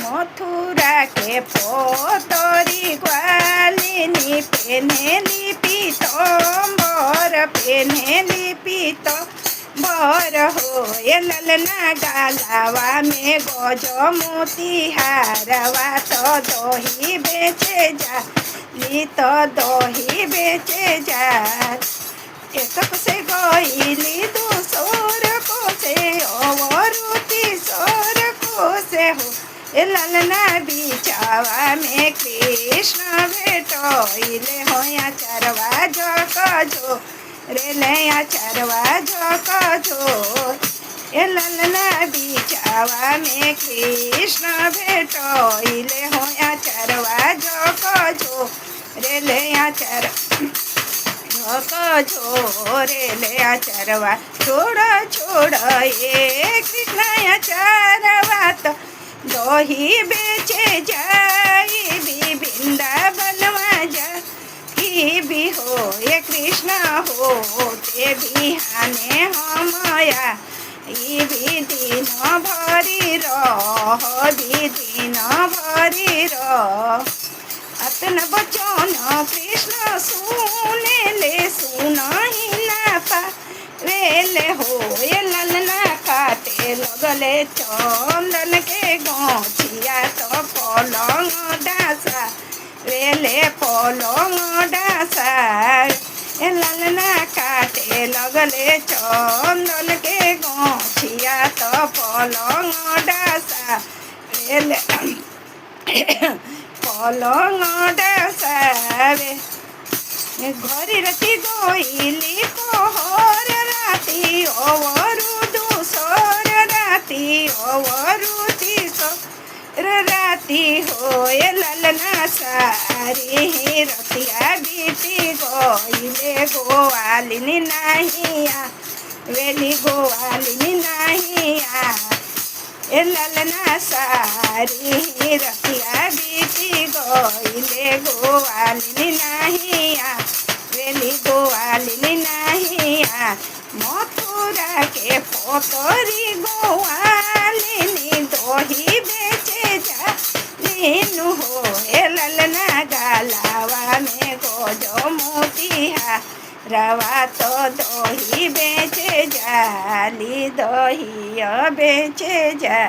मथुरा के पोतरी ग्वालिनी पेनेली पीतम्बर पेनेली पीतम्बर हो ये ललना गालावा में गजो मोतिहारवा तो दही बेचे जा ली तो दही बेचे जा एक से गईली दूसर को से अवरुति सर को से हो ए ललना बिचावा में कृष्ण भेटइले होया चरवा जो रे ले चरवा जो ए ललना बिचावा में कृष्ण भेटइले होया चरवा जो रे ले चर रे ले चरवा छोड़ ये कृष्ण चरवा तो दही बेचे जाई भी वृंदावन की भी हो ये कृष्ण हो ते बिहाने हमया ई भी दिन भरी रह भी दिन भरी रह अतन बचन कृष्ण सुने ले सुनहि ना पावेले हो ये ललना काटे लगले चंदन के गोछिया तो पलंग डासा वेले पलंग डासा ये ललना काटे लगले चंदन के गोछिया तो पलंग डासा वेले पलंग डासावे घरी राती गईली पहर राती अवरु दूसर राती अवरुति सर राती हो ये ललना सारी रतिया बीती गईले गोवालिनी नाहिया वेली गोवालिनी नाहिया ए ललना सारी रतिया बीती गईले गोवालिनी नाहिया वेली गोवालिनी नाहिया मथुरा के पोतरी गोवालिनी दही बेचे जा लीनु हो ए ललना गालावा में गोजो मोतिहा रवा तो दही बेचे जा ली दही बेचे जा।